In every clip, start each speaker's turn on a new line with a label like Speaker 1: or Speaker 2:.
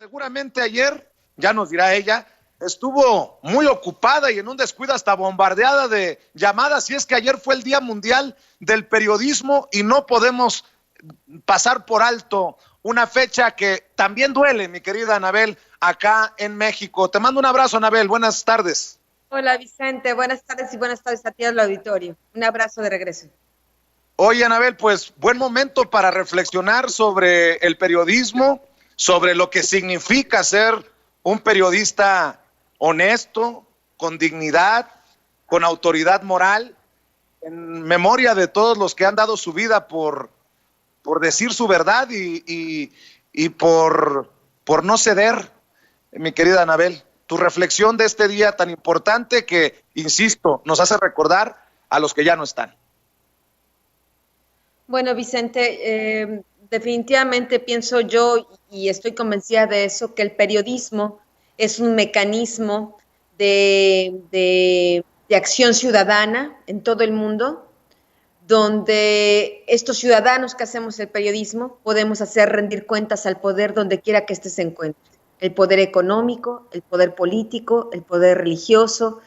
Speaker 1: Seguramente ayer, ya nos dirá ella, estuvo muy ocupada y en un descuido hasta bombardeada de llamadas, y es que ayer fue el Día Mundial del Periodismo y no podemos pasar por alto una fecha que también duele, mi querida Anabel, acá en México. Te mando un abrazo, Anabel, buenas tardes.
Speaker 2: Hola Vicente, buenas tardes y buenas tardes a ti al auditorio. Un abrazo de regreso.
Speaker 1: Oye, Anabel, pues buen momento para reflexionar sobre el periodismo, sobre lo que significa ser un periodista honesto, con dignidad, con autoridad moral, en memoria de todos los que han dado su vida por decir su verdad y por no ceder, mi querida Anabel. Tu reflexión de este día tan importante que, insisto, nos hace recordar a los que ya no están.
Speaker 2: Bueno, Vicente, definitivamente pienso yo, y estoy convencida de eso, que el periodismo es un mecanismo de acción ciudadana en todo el mundo, donde estos ciudadanos que hacemos el periodismo podemos hacer rendir cuentas al poder donde quiera que éste se encuentre. El poder económico, el poder político, el poder religioso.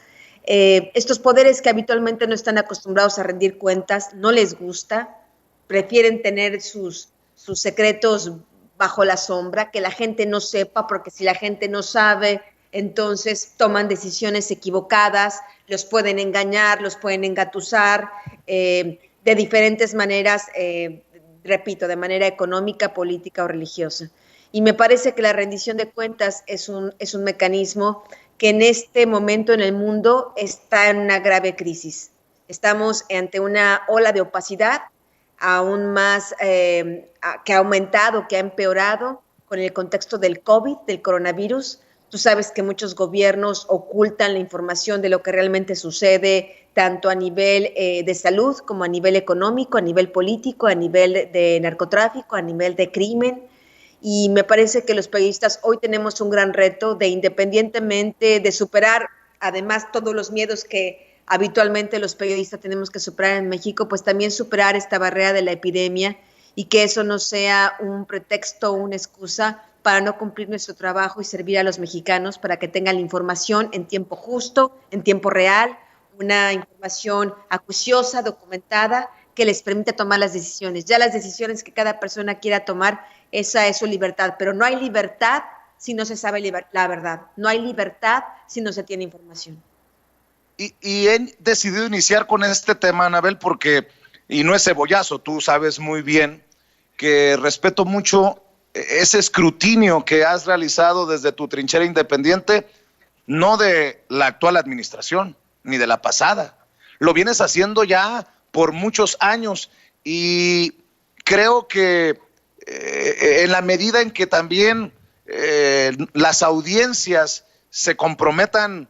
Speaker 2: Estos poderes que habitualmente no están acostumbrados a rendir cuentas, no les gusta, prefieren tener sus secretos bajo la sombra, que la gente no sepa, porque si la gente no sabe, entonces toman decisiones equivocadas, los pueden engañar, los pueden engatusar de diferentes maneras, repito, de manera económica, política o religiosa. Y me parece que la rendición de cuentas es un mecanismo que en este momento en el mundo está en una grave crisis. Estamos ante una ola de opacidad aún más que ha aumentado, que ha empeorado con el contexto del COVID, del coronavirus. Tú sabes que muchos gobiernos ocultan la información de lo que realmente sucede, tanto a nivel de salud como a nivel económico, a nivel político, a nivel de narcotráfico, a nivel de crimen. Y me parece que los periodistas hoy tenemos un gran reto de, independientemente de superar, además, todos los miedos que habitualmente los periodistas tenemos que superar en México, pues también superar esta barrera de la epidemia y que eso no sea un pretexto o una excusa para no cumplir nuestro trabajo y servir a los mexicanos para que tengan la información en tiempo justo, en tiempo real, una información acuciosa, documentada, que les permita tomar las decisiones. Ya las decisiones que cada persona quiera tomar, esa es su libertad, pero no hay libertad si no se sabe la verdad, no hay libertad si no se tiene información.
Speaker 1: Y he decidido iniciar con este tema, Anabel, porque, y no es cebollazo, tú sabes muy bien que respeto mucho ese escrutinio que has realizado desde tu trinchera independiente, no de la actual administración, ni de la pasada. Lo vienes haciendo ya por muchos años y creo que en la medida en que también las audiencias se comprometan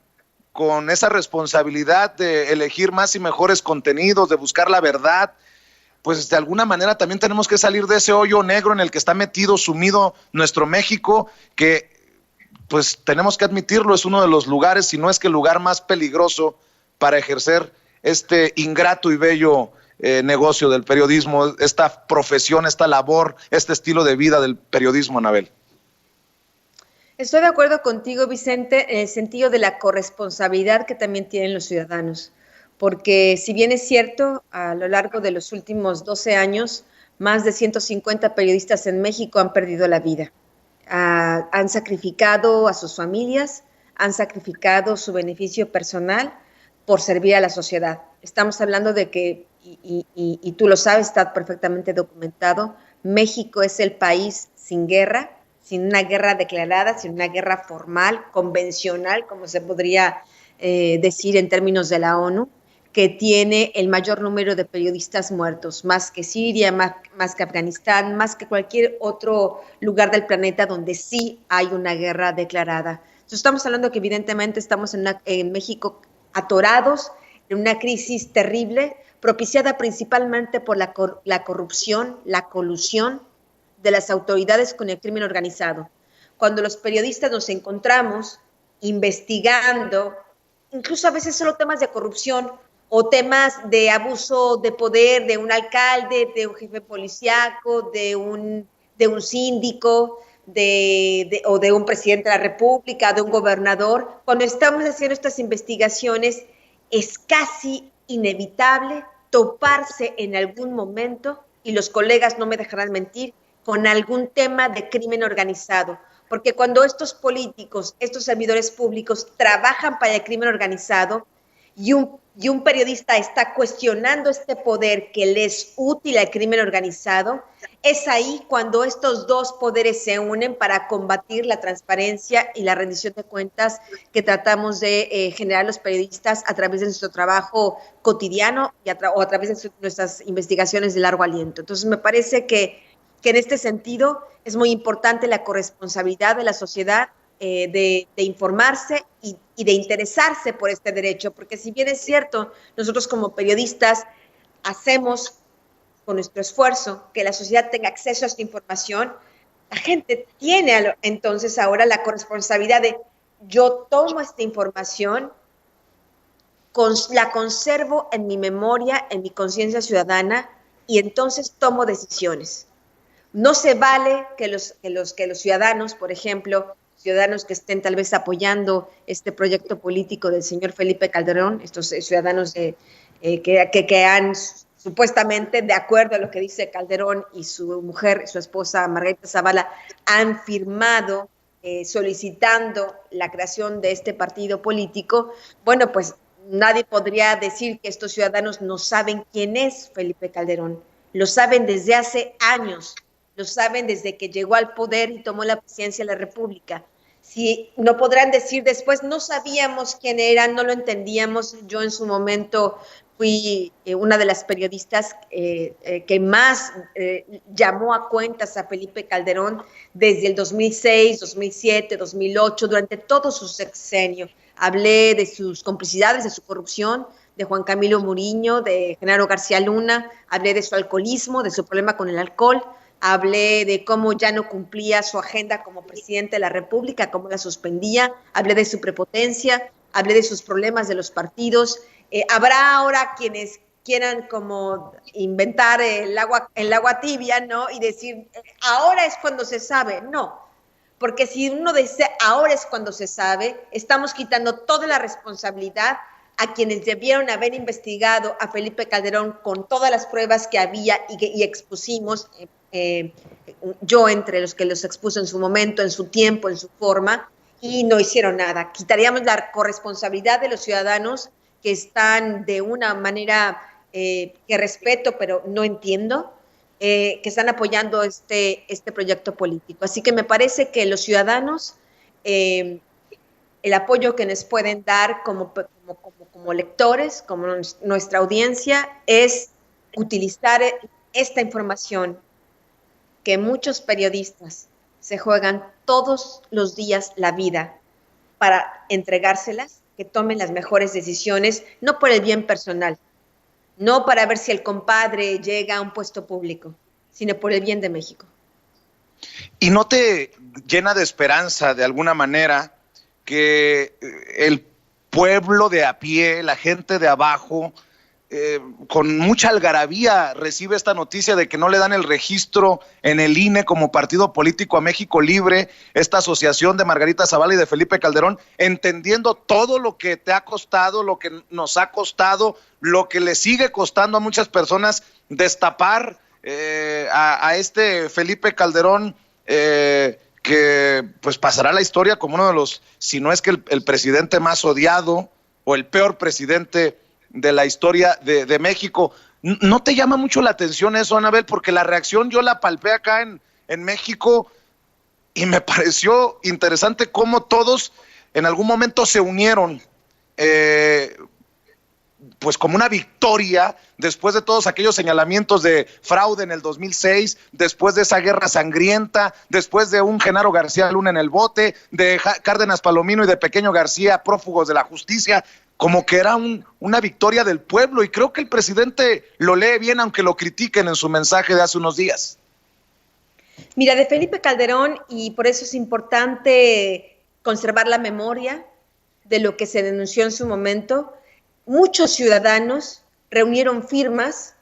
Speaker 1: con esa responsabilidad de elegir más y mejores contenidos, de buscar la verdad, pues de alguna manera también tenemos que salir de ese hoyo negro en el que está metido, sumido nuestro México, que pues tenemos que admitirlo, es uno de los lugares, si no es que el lugar más peligroso para ejercer este ingrato y bello negocio del periodismo, esta profesión, esta labor, este estilo de vida del periodismo, Anabel.
Speaker 2: Estoy de acuerdo contigo, Vicente, en el sentido de la corresponsabilidad que también tienen los ciudadanos, porque si bien es cierto, a lo largo de los últimos 12 años, más de 150 periodistas en México han perdido la vida. Han sacrificado a sus familias, han sacrificado su beneficio personal por servir a la sociedad. Estamos hablando de que, y tú lo sabes, está perfectamente documentado, México es el país sin guerra, sin una guerra declarada, sin una guerra formal, convencional, como se podría decir en términos de la ONU, que tiene el mayor número de periodistas muertos, más que Siria, más que Afganistán, más que cualquier otro lugar del planeta donde sí hay una guerra declarada. Entonces estamos hablando que evidentemente estamos en México atorados en una crisis terrible, propiciada principalmente por la corrupción, la colusión de las autoridades con el crimen organizado. Cuando los periodistas nos encontramos investigando, incluso a veces solo temas de corrupción o temas de abuso de poder de un alcalde, de un jefe policíaco, de un síndico, o de un presidente de la República, de un gobernador. Cuando estamos haciendo estas investigaciones, es casi inevitable toparse en algún momento, y los colegas no me dejarán mentir, con algún tema de crimen organizado. Porque cuando estos políticos, estos servidores públicos trabajan para el crimen organizado y un periodista está cuestionando este poder que le es útil al crimen organizado, es ahí cuando estos dos poderes se unen para combatir la transparencia y la rendición de cuentas que tratamos de generar los periodistas a través de nuestro trabajo cotidiano o a través de nuestras investigaciones de largo aliento. Entonces, me parece que en este sentido es muy importante la corresponsabilidad de la sociedad de informarse y de interesarse por este derecho, porque si bien es cierto, nosotros como periodistas hacemos con nuestro esfuerzo que la sociedad tenga acceso a esta información, la gente tiene entonces ahora la corresponsabilidad de: yo tomo esta información, la conservo en mi memoria, en mi conciencia ciudadana, y entonces tomo decisiones. No se vale que los ciudadanos, por ejemplo, ciudadanos que estén tal vez apoyando este proyecto político del señor Felipe Calderón, estos ciudadanos que han supuestamente, de acuerdo a lo que dice Calderón y su mujer, su esposa Margarita Zavala, han firmado solicitando la creación de este partido político. Bueno, pues nadie podría decir que estos ciudadanos no saben quién es Felipe Calderón. Lo saben desde hace años, lo saben desde que llegó al poder y tomó la presidencia de la República. Si no podrán decir después, no sabíamos quién era, no lo entendíamos. Yo en su momento fui una de las periodistas que más llamó a cuentas a Felipe Calderón desde el 2006, 2007, 2008, durante todo su sexenio. Hablé de sus complicidades, de su corrupción, de Juan Camilo Muriño, de Genaro García Luna, hablé de su alcoholismo, de su problema con el alcohol, hablé de cómo ya no cumplía su agenda como presidente de la República, cómo la suspendía, hablé de su prepotencia, hablé de sus problemas de los partidos. Habrá ahora quienes quieran como inventar el agua tibia, ¿no? Y decir, ahora es cuando se sabe. No, porque si uno dice, ahora es cuando se sabe, estamos quitando toda la responsabilidad a quienes debieron haber investigado a Felipe Calderón con todas las pruebas que había y expusimos, yo entre los que los expuso en su momento, en su tiempo, en su forma, y no hicieron nada. Quitaríamos la corresponsabilidad de los ciudadanos que están de una manera que respeto, pero no entiendo, que están apoyando este proyecto político. Así que me parece que los ciudadanos, el apoyo que nos pueden dar como lectores, como nuestra audiencia, es utilizar esta información que muchos periodistas se juegan todos los días la vida para entregárselas, que tomen las mejores decisiones, no por el bien personal, no para ver si el compadre llega a un puesto público, sino por el bien de México.
Speaker 1: ¿Y no te llena de esperanza de alguna manera que el pueblo de a pie, la gente de abajo, con mucha algarabía recibe esta noticia de que no le dan el registro en el INE como partido político a México Libre, esta asociación de Margarita Zavala y de Felipe Calderón, entendiendo todo lo que te ha costado, lo que nos ha costado, lo que le sigue costando a muchas personas destapar a este Felipe Calderón, que pues pasará a la historia como uno de los, si no es que el presidente más odiado o el peor presidente de la historia de México. ¿No te llama mucho la atención eso, Anabel? Porque la reacción yo la palpé acá en México y me pareció interesante cómo todos en algún momento se unieron, pues como una victoria después de todos aquellos señalamientos de fraude en el 2006, después de esa guerra sangrienta, después de un Genaro García Luna en el bote, de Cárdenas Palomino y de Pequeño García, prófugos de la justicia, como que era una victoria del pueblo, y creo que el presidente lo lee bien, aunque lo critiquen en su mensaje de hace unos días.
Speaker 2: Mira, de Felipe Calderón, y por eso es importante conservar la memoria de lo que se denunció en su momento, muchos ciudadanos reunieron firmas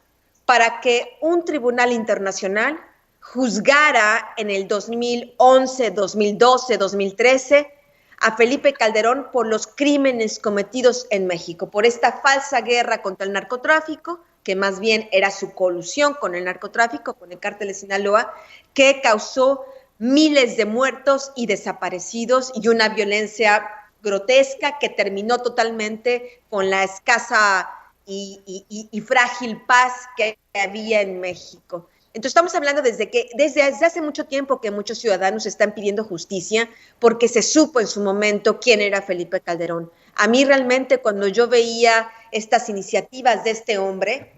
Speaker 2: para que un tribunal internacional juzgara en el 2011, 2012, 2013 a Felipe Calderón por los crímenes cometidos en México, por esta falsa guerra contra el narcotráfico, que más bien era su colusión con el narcotráfico, con el cártel de Sinaloa, que causó miles de muertos y desaparecidos y una violencia grotesca que terminó totalmente con la escasa y frágil paz que había en México. Entonces estamos hablando desde hace mucho tiempo que muchos ciudadanos están pidiendo justicia porque se supo en su momento quién era Felipe Calderón. A mí realmente cuando yo veía estas iniciativas de este hombre,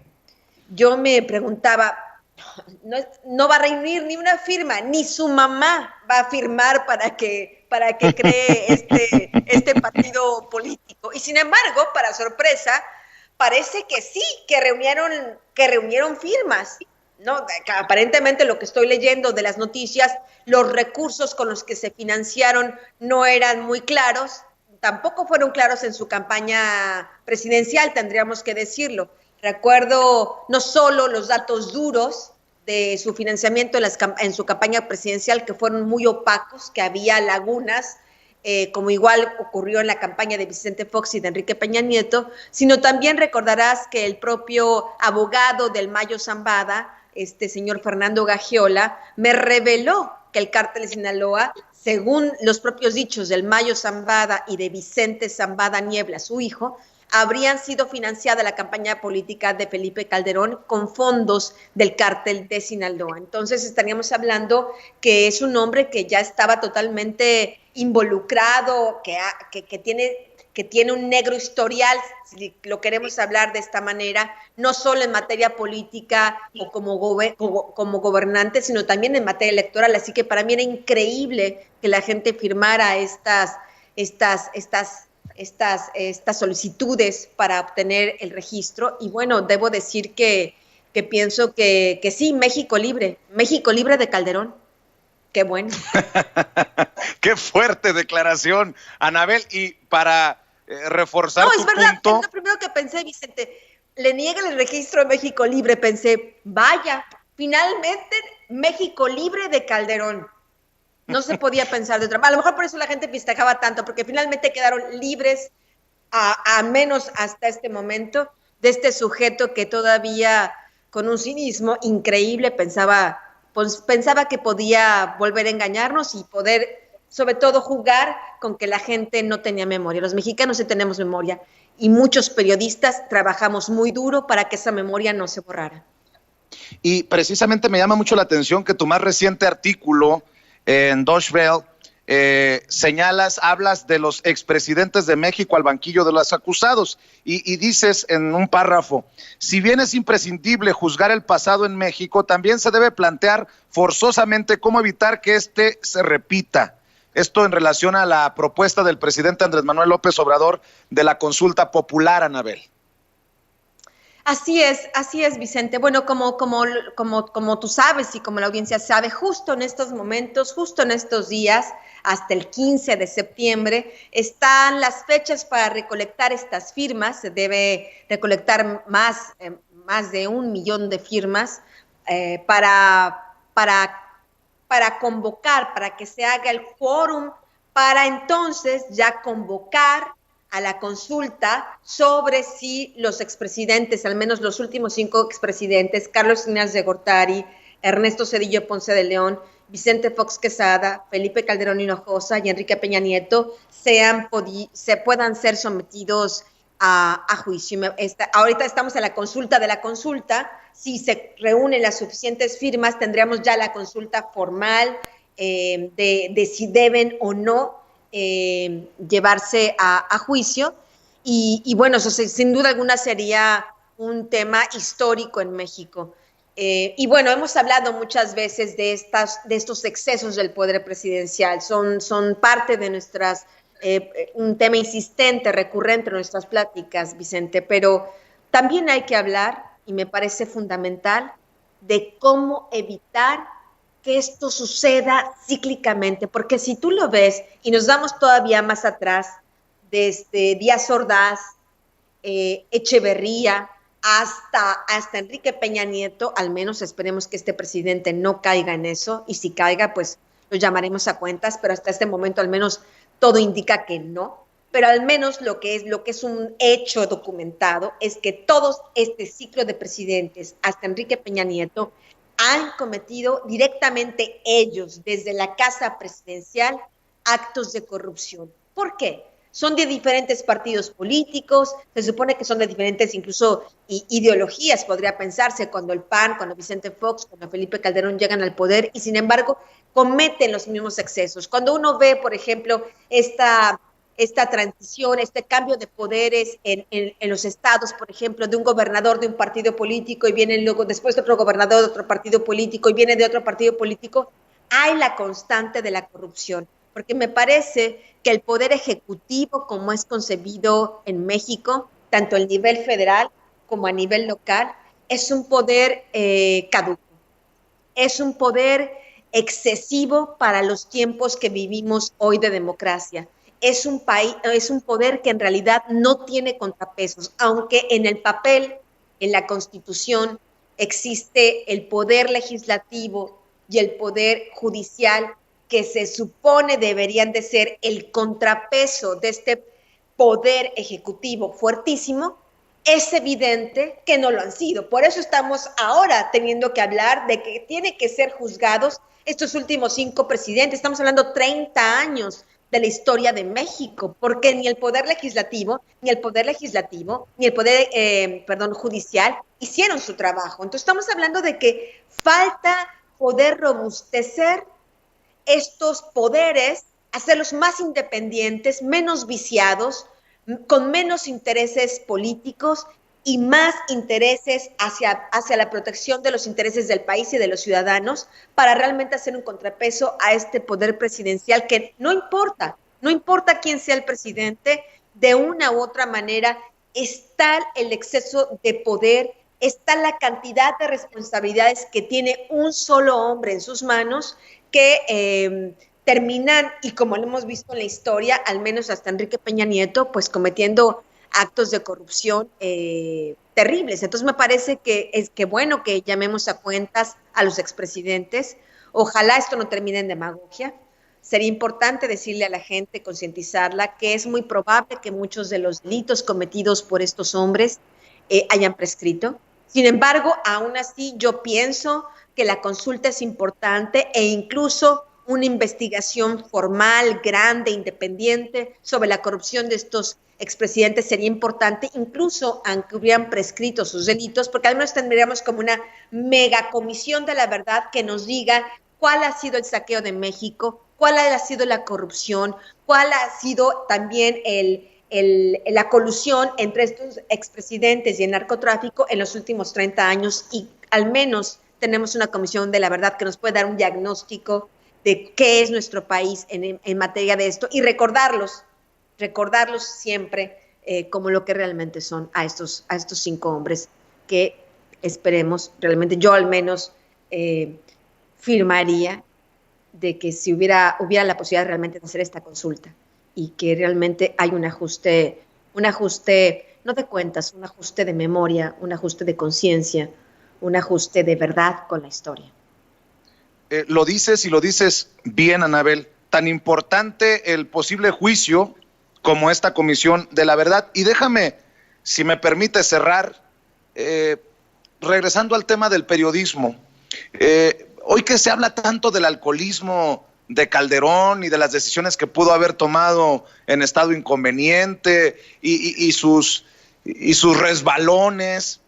Speaker 2: yo me preguntaba, no va a reunir ni una firma, ni su mamá va a firmar para que cree este partido político. Y sin embargo, para sorpresa, parece que sí, que reunieron firmas. No, aparentemente lo que estoy leyendo de las noticias, los recursos con los que se financiaron no eran muy claros, tampoco fueron claros en su campaña presidencial, tendríamos que decirlo. Recuerdo no solo los datos duros de su financiamiento en su campaña presidencial, que fueron muy opacos, que había lagunas, como igual ocurrió en la campaña de Vicente Fox y de Enrique Peña Nieto, sino también recordarás que el propio abogado del Mayo Zambada, señor Fernando Gagiola, me reveló que el cártel de Sinaloa, según los propios dichos del Mayo Zambada y de Vicente Zambada Niebla, su hijo, habrían sido financiada la campaña política de Felipe Calderón con fondos del cártel de Sinaloa. Entonces estaríamos hablando que es un hombre que ya estaba totalmente involucrado, que tiene un negro historial, si lo queremos hablar de esta manera, no solo en materia política o como gobernante, sino también en materia electoral. Así que para mí era increíble que la gente firmara estas solicitudes para obtener el registro. Y bueno, debo decir que pienso que sí, México libre de Calderón. Qué bueno.
Speaker 1: Qué fuerte declaración, Anabel. Y para reforzar tu
Speaker 2: verdad,
Speaker 1: punto...
Speaker 2: es lo primero que pensé, Vicente. Le niegan el registro de México libre. Pensé, vaya, finalmente México libre de Calderón. No se podía pensar de otra manera. A lo mejor por eso la gente festejaba tanto, porque finalmente quedaron libres, a menos hasta este momento, de este sujeto que todavía, con un cinismo increíble, pensaba que podía volver a engañarnos y poder, sobre todo, jugar con que la gente no tenía memoria. Los mexicanos sí tenemos memoria y muchos periodistas trabajamos muy duro para que esa memoria no se borrara.
Speaker 1: Y precisamente me llama mucho la atención que tu más reciente artículo en Deutsche Welle hablas de los expresidentes de México al banquillo de los acusados y dices en un párrafo, si bien es imprescindible juzgar el pasado en México, también se debe plantear forzosamente cómo evitar que este se repita. Esto en relación a la propuesta del presidente Andrés Manuel López Obrador de la consulta popular, Anabel.
Speaker 2: Así es, Vicente. Bueno, como tú sabes y como la audiencia sabe, justo en estos momentos, justo en estos días, hasta el 15 de septiembre, están las fechas para recolectar estas firmas. Se debe recolectar más de 1 millón de firmas para convocar, para que se haga el quórum, para entonces ya convocar a la consulta sobre si los expresidentes, al menos los últimos 5 expresidentes, Carlos Salinas de Gortari, Ernesto Zedillo Ponce de León, Vicente Fox Quesada, Felipe Calderón Hinojosa y Enrique Peña Nieto puedan ser sometidos a juicio. Ahorita estamos en la consulta de la consulta. Si se reúnen las suficientes firmas, tendríamos ya la consulta formal de si deben o no llevarse a juicio y bueno, eso sin duda alguna sería un tema histórico en México. Y bueno, hemos hablado muchas veces de estos excesos del poder presidencial, son parte de un tema insistente, recurrente en nuestras pláticas, Vicente, pero también hay que hablar, y me parece fundamental, de cómo evitar que esto suceda cíclicamente, porque si tú lo ves y nos damos todavía más atrás, desde Díaz Ordaz, Echeverría, hasta Enrique Peña Nieto, al menos esperemos que este presidente no caiga en eso, y si caiga, pues lo llamaremos a cuentas, pero hasta este momento al menos todo indica que no. Pero al menos lo que es un hecho documentado es que todo este ciclo de presidentes, hasta Enrique Peña Nieto, han cometido directamente ellos, desde la casa presidencial, actos de corrupción. ¿Por qué? Son de diferentes partidos políticos, se supone que son de diferentes incluso ideologías, podría pensarse, cuando el PAN, cuando Vicente Fox, cuando Felipe Calderón llegan al poder, y sin embargo cometen los mismos excesos. Cuando uno ve, por ejemplo, esta transición, este cambio de poderes en los estados, por ejemplo, de un gobernador de un partido político y viene luego después de otro gobernador de otro partido político y viene de otro partido político, hay la constante de la corrupción, porque me parece que el poder ejecutivo, como es concebido en México, tanto a nivel federal como a nivel local, es un poder caduco, es un poder excesivo para los tiempos que vivimos hoy de democracia. Es un poder que en realidad no tiene contrapesos, aunque en el papel, en la Constitución, existe el poder legislativo y el poder judicial, que se supone deberían de ser el contrapeso de este poder ejecutivo fuertísimo. Es evidente que no lo han sido. Por eso estamos ahora teniendo que hablar de que tienen que ser juzgados estos últimos 5 presidentes. Estamos hablando 30 años de la historia de México, porque ni el poder legislativo, ni el poder judicial hicieron su trabajo. Entonces estamos hablando de que falta poder robustecer estos poderes, hacerlos más independientes, menos viciados, con menos intereses políticos y más intereses hacia la protección de los intereses del país y de los ciudadanos, para realmente hacer un contrapeso a este poder presidencial que no importa quién sea el presidente, de una u otra manera está el exceso de poder, está la cantidad de responsabilidades que tiene un solo hombre en sus manos, que terminan, y como lo hemos visto en la historia, al menos hasta Enrique Peña Nieto, pues cometiendo actos de corrupción terribles. Entonces me parece que es que bueno que llamemos a cuentas a los expresidentes. Ojalá esto no termine en demagogia. Sería importante decirle a la gente, concientizarla, que es muy probable que muchos de los delitos cometidos por estos hombres hayan prescrito. Sin embargo, aún así yo pienso que la consulta es importante, e incluso una investigación formal, grande, independiente sobre la corrupción de estos expresidentes sería importante, incluso aunque hubieran prescrito sus delitos, porque al menos tendríamos como una megacomisión de la verdad que nos diga cuál ha sido el saqueo de México, cuál ha sido la corrupción, cuál ha sido también la colusión entre estos expresidentes y el narcotráfico en los últimos 30 años, y al menos tenemos una comisión de la verdad que nos puede dar un diagnóstico de qué es nuestro país en materia de esto, y recordarlos siempre como lo que realmente son a estos 5 hombres que esperemos, realmente yo al menos firmaría de que si hubiera la posibilidad realmente de hacer esta consulta y que realmente hay un ajuste no de cuentas, un ajuste de memoria, un ajuste de conciencia, un ajuste de verdad con la historia.
Speaker 1: Lo dices, y lo dices bien, Anabel, tan importante el posible juicio como esta comisión de la verdad. Y déjame, si me permite, cerrar regresando al tema del periodismo. Hoy que se habla tanto del alcoholismo de Calderón y de las decisiones que pudo haber tomado en estado inconveniente y sus resbalones,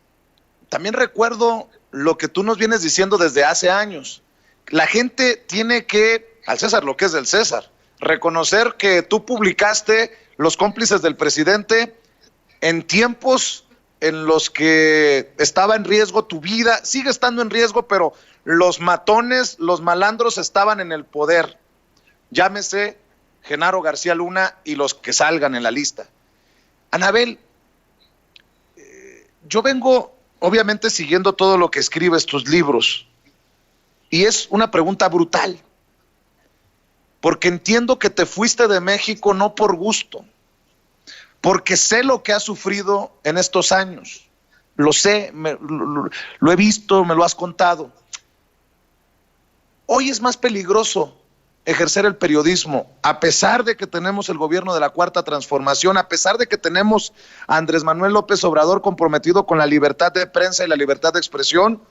Speaker 1: también recuerdo lo que tú nos vienes diciendo desde hace años. La gente tiene que, al César lo que es del César, reconocer que tú publicaste Los cómplices del presidente en tiempos en los que estaba en riesgo tu vida, sigue estando en riesgo, pero los matones, los malandros estaban en el poder. Llámese Genaro García Luna y los que salgan en la lista. Anabel, yo vengo obviamente siguiendo todo lo que escribes, tus libros, y es una pregunta brutal, porque entiendo que te fuiste de México no por gusto, porque sé lo que has sufrido en estos años, lo sé, lo he visto, me lo has contado. Hoy es más peligroso ejercer el periodismo, a pesar de que tenemos el gobierno de la Cuarta Transformación, a pesar de que tenemos a Andrés Manuel López Obrador comprometido con la libertad de prensa y la libertad de expresión,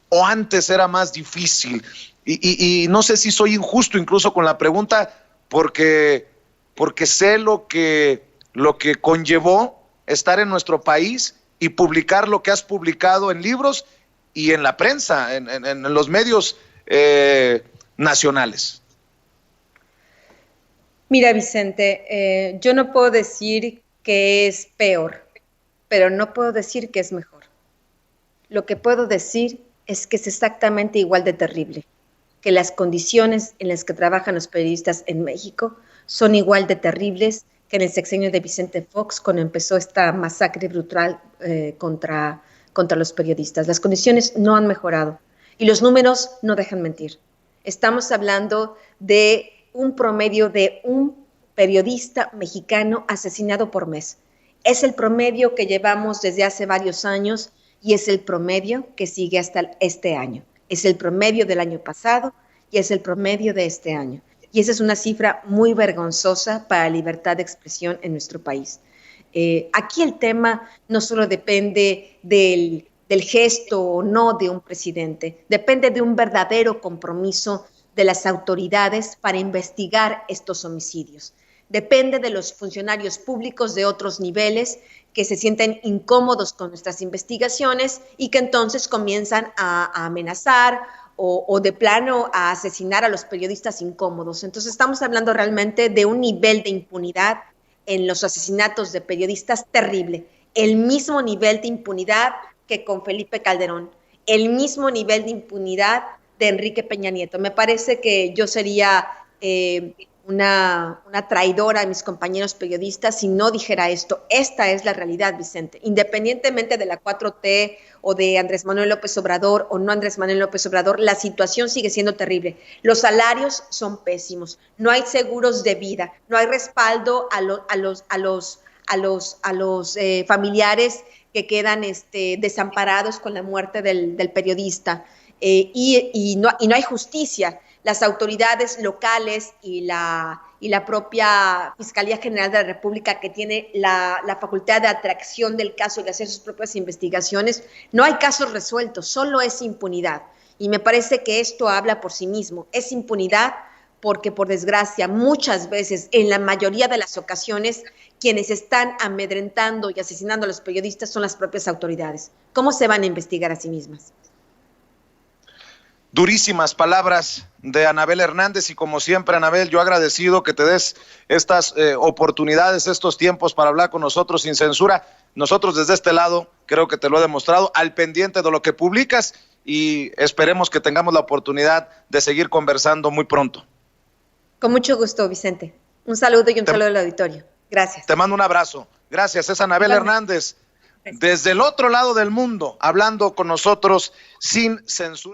Speaker 1: o antes era más difícil. Y no sé si soy injusto incluso con la pregunta, porque sé lo que conllevó estar en nuestro país y publicar lo que has publicado en libros y en la prensa, en los medios nacionales.
Speaker 2: Mira, Vicente, yo no puedo decir que es peor, pero no puedo decir que es mejor. Lo que puedo decir es que es exactamente igual de terrible, que las condiciones en las que trabajan los periodistas en México son igual de terribles que en el sexenio de Vicente Fox, cuando empezó esta masacre brutal contra los periodistas. Las condiciones no han mejorado y los números no dejan mentir. Estamos hablando de un promedio de un periodista mexicano asesinado por mes. Es el promedio que llevamos desde hace varios años y es el promedio que sigue hasta este año. Es el promedio del año pasado y es el promedio de este año. Y esa es una cifra muy vergonzosa para la libertad de expresión en nuestro país. Aquí el tema no solo depende del gesto o no de un presidente, depende de un verdadero compromiso de las autoridades para investigar estos homicidios. Depende de los funcionarios públicos de otros niveles que se sienten incómodos con nuestras investigaciones y que entonces comienzan a amenazar o de plano a asesinar a los periodistas incómodos. Entonces estamos hablando realmente de un nivel de impunidad en los asesinatos de periodistas terrible. El mismo nivel de impunidad que con Felipe Calderón, el mismo nivel de impunidad de Enrique Peña Nieto. Me parece que yo sería una traidora a mis compañeros periodistas si no dijera esto. Esta es la realidad, Vicente. Independientemente de la 4T o de Andrés Manuel López Obrador o no Andrés Manuel López Obrador, la situación sigue siendo terrible. Los salarios son pésimos, no hay seguros de vida, no hay respaldo a los familiares que quedan desamparados con la muerte del periodista. Y no hay justicia. Las autoridades locales y la propia Fiscalía General de la República, que tiene la facultad de atracción del caso y de hacer sus propias investigaciones, no hay casos resueltos, solo es impunidad. Y me parece que esto habla por sí mismo. Es impunidad porque, por desgracia, muchas veces, en la mayoría de las ocasiones, quienes están amedrentando y asesinando a los periodistas son las propias autoridades. ¿Cómo se van a investigar a sí mismas?
Speaker 1: Durísimas palabras de Anabel Hernández y como siempre, Anabel, yo agradecido que te des estas oportunidades, estos tiempos para hablar con nosotros sin censura. Nosotros desde este lado creo que te lo he demostrado, al pendiente de lo que publicas y esperemos que tengamos la oportunidad de seguir conversando muy pronto.
Speaker 2: Con mucho gusto, Vicente. Un saludo y un saludo al auditorio. Gracias.
Speaker 1: Te mando un abrazo. Gracias, es Anabel Hernández, desde el otro lado del mundo, hablando con nosotros sin censura.